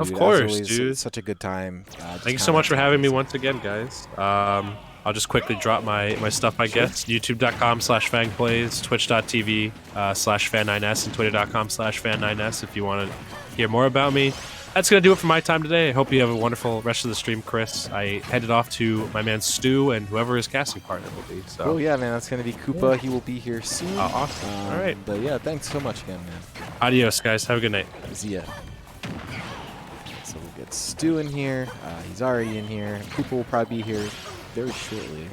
Of course, always, dude. Such a good time. Thank you so much for having me once again, guys. I'll just quickly drop my stuff, I guess. YouTube.com/fangplays, Twitch.tv/fan9s, and Twitter.com/fan9s if you want to hear more about me. That's going to do it for my time today. I hope you have a wonderful rest of the stream, Chris. I headed off to my man Stu and whoever his casting partner will be. So. Oh, yeah, man. That's going to be Koopa. He will be here soon. Oh, awesome. All right. But, yeah, thanks so much again, man. Adios, guys. Have a good night. See ya. So we'll get Stu in here. He's already in here. Koopa will probably be here very shortly.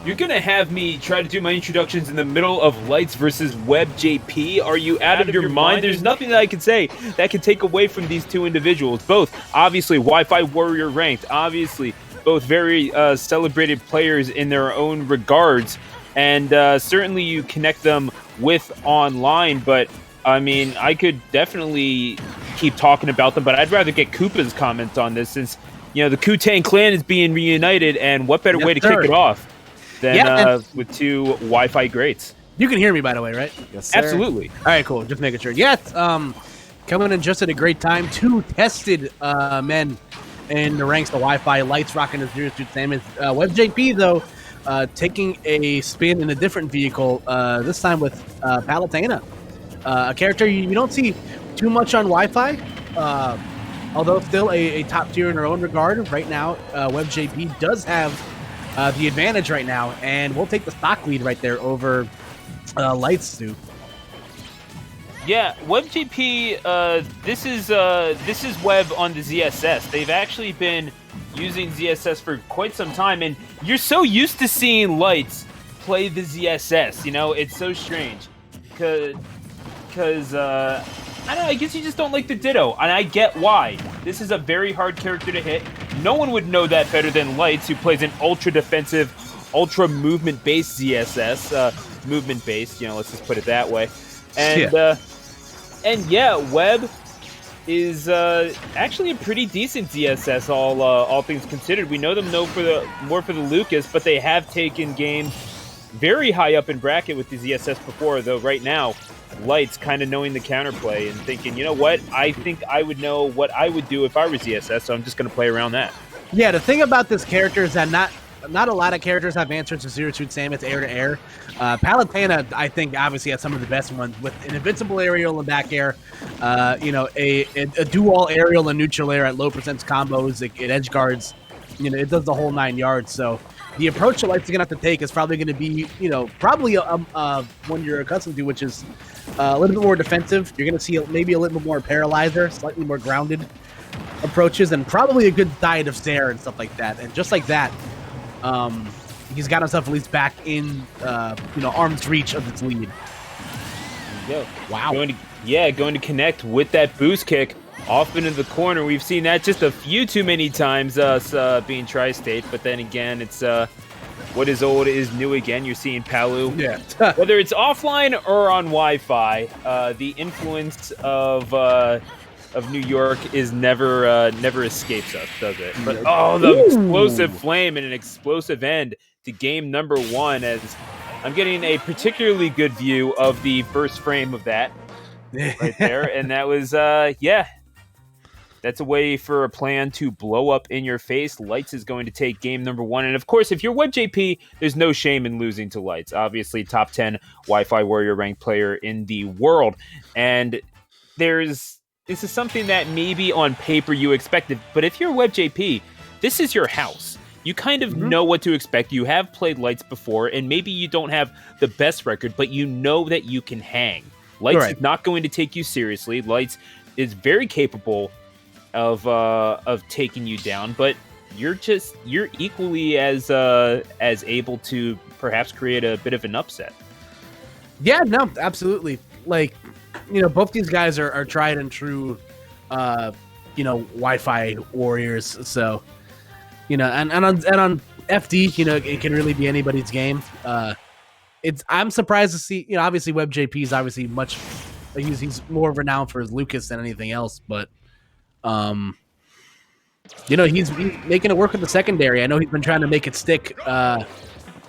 You're going to have me try to do my introductions in the middle of Lights versus WebbJP? Are you out of your mind? There's nothing that I can say that can take away from these two individuals. Both, obviously, Wi-Fi Warrior ranked. Obviously, both very celebrated players in their own regards. And certainly you connect them with online. But, I mean, I could definitely keep talking about them. But I'd rather get Koopa's comments on this since, you know, the Kootan clan is being reunited. And what better way to kick it off than with two Wi-Fi greats. You can hear me, by the way, right? Yes, sir. Absolutely. All right, cool. Just making sure. Yes, coming in just at a great time. Two tested men in the ranks of Wi-Fi. Lights rocking his Zero Suit Samus. WebbJP, though, taking a spin in a different vehicle, this time with Palutena. A character you don't see too much on Wi-Fi, although still a top tier in her own regard. Right now, WebbJP does have the advantage right now, and we'll take the stock lead right there over Lights too. Yeah, WebbJP. This is Webb on the ZSS. They've actually been using ZSS for quite some time, and you're so used to seeing Lights play the ZSS. You know, it's so strange because I don't know. I guess you just don't like the Ditto, and I get why. This is a very hard character to hit. No one would know that better than Lights, who plays an ultra defensive, ultra movement based ZSS. Movement based, you know. Let's just put it that way. And Webb is actually a pretty decent ZSS. All things considered, we know them more for the Lucas, but they have taken games very high up in bracket with the ZSS before. Though right now, Lights kind of knowing the counterplay and thinking, you know what, I think I would know what I would do if I were ZSS, so I'm just going to play around that. Yeah, the thing about this character is that not a lot of characters have answers to Zero Suit Samus air to air. Palutena, I think, obviously has some of the best ones with an invincible aerial and back air, you know, a dual aerial and neutral air at low percent combos. It edge guards, you know, it does the whole 9 yards. So the approach that Lights is going to have to take is probably going to be, you know, probably one you're accustomed to, which is a little bit more defensive. You're going to see maybe a little bit more paralyzer, slightly more grounded approaches, and probably a good diet of stare and stuff like that. And just like that, he's got himself at least back in, you know, arm's reach of its lead. There you go. Wow. Going to connect with that boost kick off into the corner. We've seen that just a few too many times, us being Tri-State, but then again, it's what is old is new again. You're seeing Palu. Yeah. Whether it's offline or on Wi-Fi, the influence of New York is never escapes us, does it? But the explosive flame and an explosive end to game number 1, as I'm getting a particularly good view of the first frame of that right there, and that was that's a way for a plan to blow up in your face. Lights is going to take game number 1. And of course, if you're WebbJP, there's no shame in losing to Lights. Obviously, top 10 Wi-Fi Warrior ranked player in the world. And this is something that maybe on paper you expected. But if you're WebbJP, this is your house. You kind of know what to expect. You have played Lights before, and maybe you don't have the best record, but you know that you can hang. Lights is not going to take you seriously. Lights is very capable of taking you down, but you're equally as able to perhaps create a bit of an upset. Yeah, no, absolutely. Like, you know, both these guys are tried and true, you know, Wi-Fi warriors. So, you know, and on FD, you know, it can really be anybody's game. I'm surprised to see, you know, obviously WebbJP is obviously he's more renowned for his Lucas than anything else, but you know, he's making it work with the secondary. I know he's been trying to make it stick,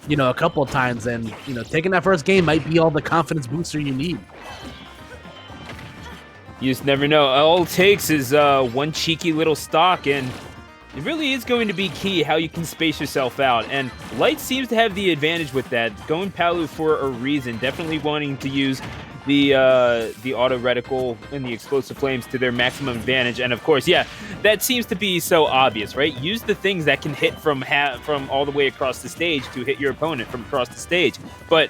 you know, a couple of times, and, you know, taking that first game might be all the confidence booster you need. You just never know. All it takes is one cheeky little stock, and it really is going to be key how you can space yourself out. And Light seems to have the advantage with that. Going Palu for a reason. Definitely wanting to use the auto reticle and the explosive flames to their maximum advantage. And of course, yeah, that seems to be so obvious, right? Use the things that can hit from all the way across the stage to hit your opponent from across the stage. But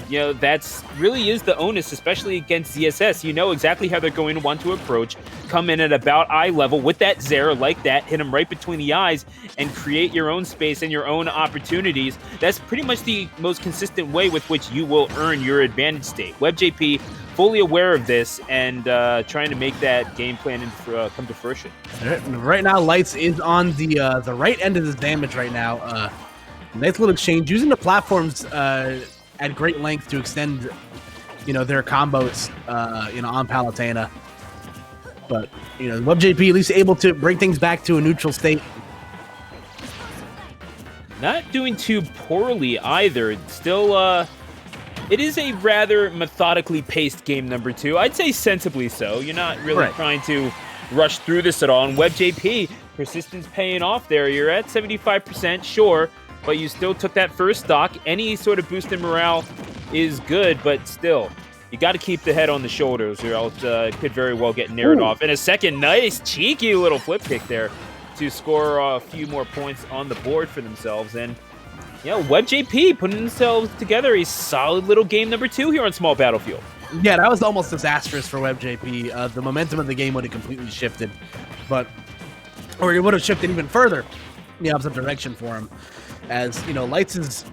you know, that's really is the onus, especially against ZSS. You know exactly how they're going to want to approach, come in at about eye level with that Zera like that, hit them right between the eyes, and create your own space and your own opportunities. That's pretty much the most consistent way with which you will earn your advantage state. WebbJP fully aware of this and trying to make that game plan come to fruition. Right now, Lights is on the right end of this damage right now. Nice little exchange, using the platforms at great length to extend, you know, their combos, you know, on Palutena. But, you know, WebbJP at least able to bring things back to a neutral state. Not doing too poorly either. Still, it is a rather methodically paced game number 2. I'd say sensibly so. You're not really trying to rush through this at all. And WebbJP, persistence paying off there. You're at 75%, sure, but you still took that first stock. Any sort of boost in morale is good, but still, you got to keep the head on the shoulders, or else it could very well get narrowed off. And a second nice, cheeky little flip kick there to score a few more points on the board for themselves. And, you know, WebbJP putting themselves together a solid little game number 2 here on Small Battlefield. Yeah, that was almost disastrous for WebbJP. The momentum of the game would have completely shifted, or it would have shifted even further in the opposite direction for him. As, you know, Lights is,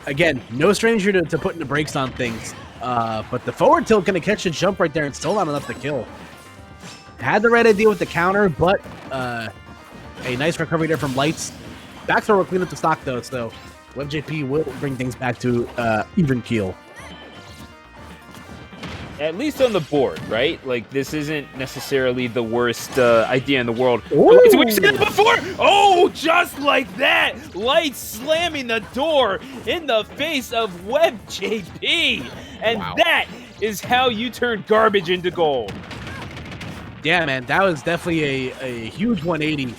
again, no stranger to putting the brakes on things. But the forward tilt going to catch a jump right there and still not enough to kill. Had the right idea with the counter, but a nice recovery there from Lights. Back throw will clean up the stock, though, so WebbJP will bring things back to even keel. At least on the board, right? Like, this isn't necessarily the worst idea in the world. We've seen it before! Oh, just like that! Lights slamming the door in the face of WebbJP! And that is how you turn garbage into gold. Yeah, man, that was definitely a huge 180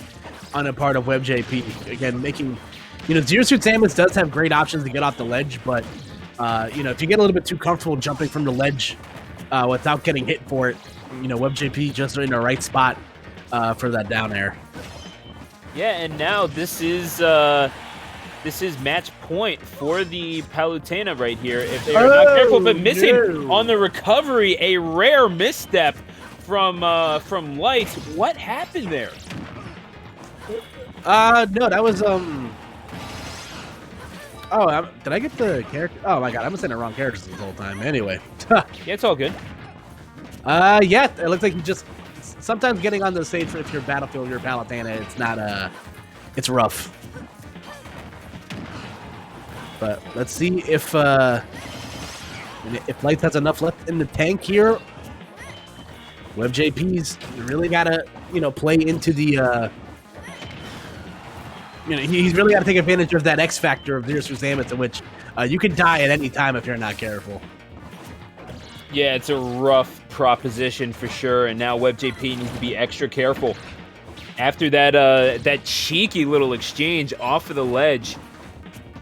on the part of WebbJP. Again, making, you know, Zero Suit Samus does have great options to get off the ledge, but, you know, if you get a little bit too comfortable jumping from the ledge without getting hit for it, you know, WebbJP just in the right spot for that down air. Yeah, and now this is match point for the Palutena right here. If they are not careful, but missing on the recovery, a rare misstep from Lights. What happened there? No, that was Oh, did I get the character? Oh my god, I'm saying the wrong characters this whole time. Anyway. Yeah, it's all good. Yeah, it looks like you just sometimes getting on the stage if you're Battlefield, you're Palutena, it's not it's rough. But let's see if Lights has enough left in the tank here. WebbJP's really gotta, you know, play into the you know, he's really got to take advantage of that X factor of Zero Suit Samus, in which you can die at any time if you're not careful. Yeah, it's a rough proposition for sure, and now WebbJP needs to be extra careful. After that that cheeky little exchange off of the ledge,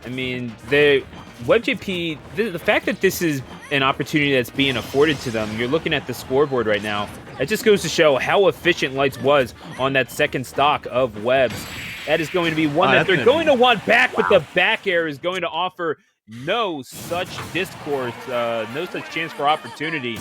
I mean, the WebbJP, the fact that this is an opportunity that's being afforded to them, you're looking at the scoreboard right now, that just goes to show how efficient Lights was on that second stock of Webb's. That is going to be one that they're going to want back, but the back air is going to offer no such discourse, no such chance for opportunity.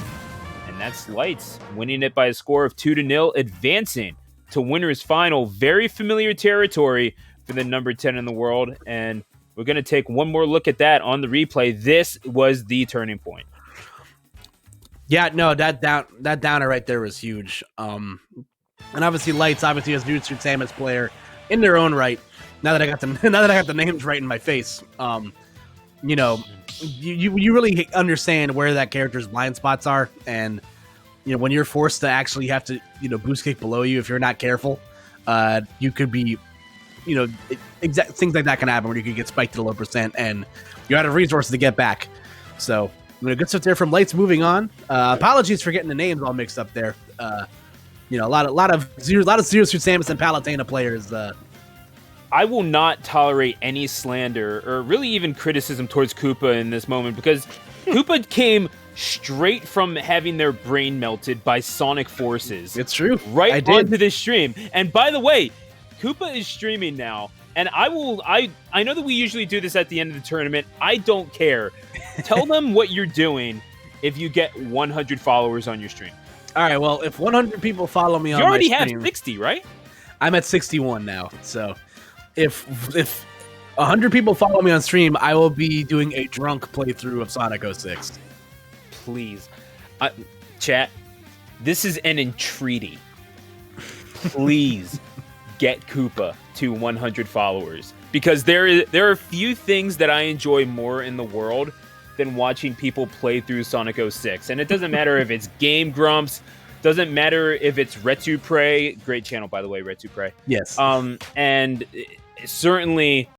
And that's Lights winning it by a score of 2-0, advancing to winners final. Very familiar territory for the number 10 in the world. And we're going to take one more look at that on the replay. This was the turning point. Yeah, no, that downer right there was huge. And obviously Lights, obviously as Zero Suit Samus player in their own right. Now that I got the names right in my face, you know, you really understand where that character's blind spots are, and you know when you're forced to actually have to, you know, boost kick below you if you're not careful, you could be, you know, things like that can happen where you could get spiked to the low percent and you're out of resources to get back. So Good stuff there from Lights. Moving on. Apologies for getting the names all mixed up there. A lot of Zero Suit Samus and Palutena players. I will not tolerate any slander or really even criticism towards Koopa in this moment because Koopa came straight from having their brain melted by sonic forces. It's true. Right onto this stream. And by the way, Koopa is streaming now. And I know that we usually do this at the end of the tournament. I don't care. Tell them what you're doing if you get 100 followers on your stream. All right, well, if 100 people follow me on you already my stream, have 60, right? I'm at 61 now. So if 100 people follow me on stream, I will be doing a drunk playthrough of Sonic 06. Please. Chat, this is an entreaty. Please get Koopa to 100 followers. Because there are few things that I enjoy more in the world than watching people play through Sonic 06. And it doesn't matter if it's Game Grumps, doesn't matter if it's Retupre, great channel by the way, Retupre. Yes. And certainly